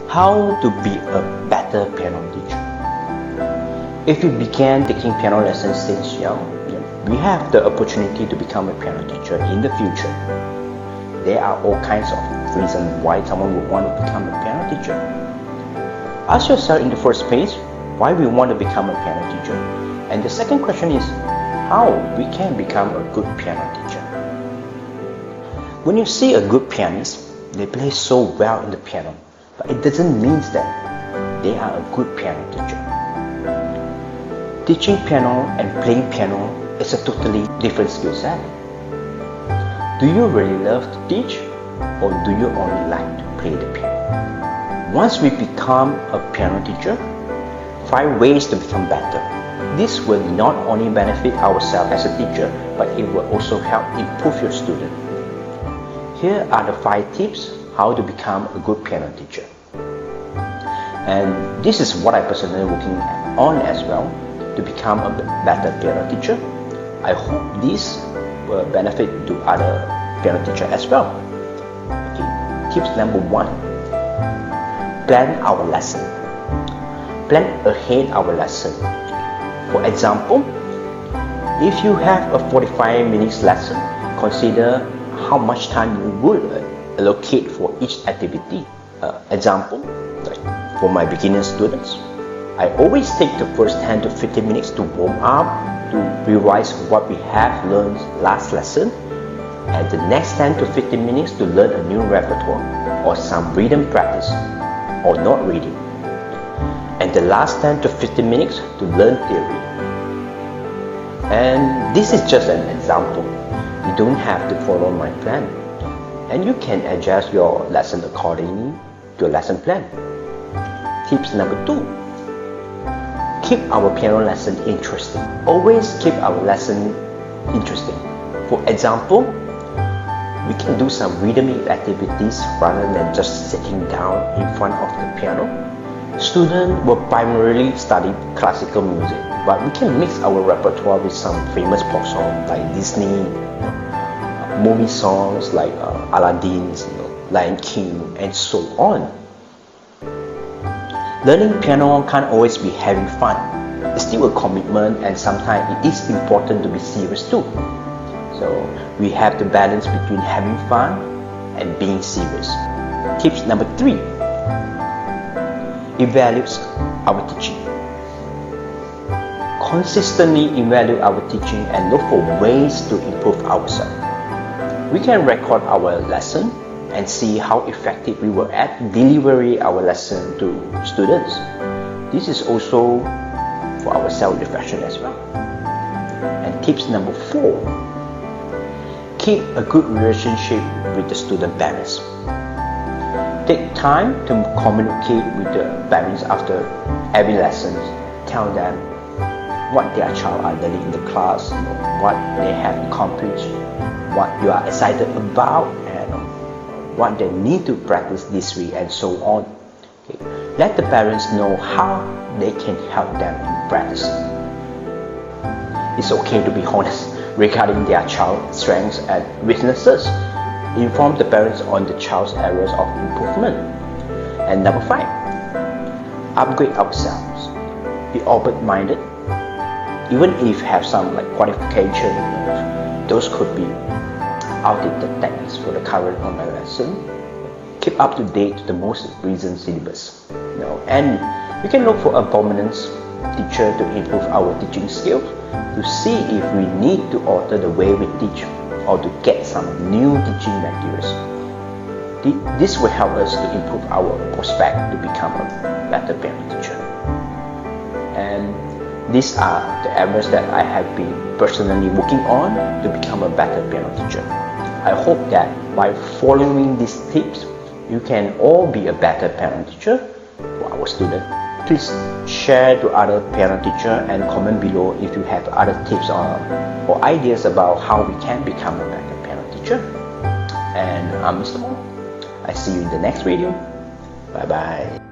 How to be a better piano teacher? If you began taking piano lessons since young, we have the opportunity to become a piano teacher in the future. There are all kinds of reasons why someone would want to become a piano teacher. Ask yourself in the first place why we want to become a piano teacher. And the second question is how we can become a good piano teacher. When you see a good pianist, they play so well in the piano, but it doesn't mean that they are a good piano teacher. Teaching piano and playing piano is a totally different skill set. Do you really love to teach, or do you only like to play the piano? Once we become a piano teacher, find ways to become better. This will not only benefit ourselves as a teacher, but it will also help improve your student. Here are the 5 tips how to become a good piano teacher. And this is what I personally working on as well, to become a better piano teacher. I hope this will benefit to other piano teachers as well. Okay. Tips number 1. Plan our lesson. Plan ahead our lesson. For example, if you have a 45 minutes lesson, consider how much time you would allocate for each activity. Example, like for my beginner students, I always take the first 10 to 15 minutes to warm up, to revise what we have learned last lesson, and the next 10 to 15 minutes to learn a new repertoire or some rhythm practice or not reading, and the last 10 to 15 minutes to learn theory. And this is just an example. You don't have to follow my plan, and you can adjust your lesson accordingly to your lesson plan. Tips number 2. Keep our piano lesson interesting. Always keep our lesson interesting. For example, we can do some rhythmic activities rather than just sitting down in front of the piano. Students will primarily study classical music, but we can mix our repertoire with some famous pop songs like Disney, movie songs like Aladdin's, Lion King, and so on. Learning piano can't always be having fun. It's still a commitment, and sometimes it is important to be serious too. So we have to balance between having fun and being serious. Tips number 3. Evaluate our teaching. Consistently evaluate our teaching and look for ways to improve ourselves. We can record our lesson and see how effective we were at delivering our lesson to students. This is also for our self-reflection as well. And tips number 4. Keep a good relationship with the student parents. Take time to communicate with the parents after every lesson. Tell them what their child are learning in the class, what they have accomplished, what you are excited about, and what they need to practice this week, and so on. Okay. Let the parents know how they can help them in practicing. It's okay to be honest regarding their child's strengths and weaknesses. Inform the parents on the child's areas of improvement. And number 5, upgrade ourselves. Be open-minded. Even if you have some qualification, those could be outdated techniques for the current online lesson. Keep up to date to the most recent syllabus. And we can look for a permanent teacher to improve our teaching skills, to see if we need to alter the way we teach or to get some new teaching materials. This will help us to improve our prospect to become a better piano teacher. And these are the areas that I have been personally working on to become a better piano teacher. I hope that by following these tips, you can all be a better piano teacher for our students. Please share to other piano teachers and comment below if you have other tips or ideas about how we can become a better piano teacher. And I'm Mr. Mo. I see you in the next video. Bye bye.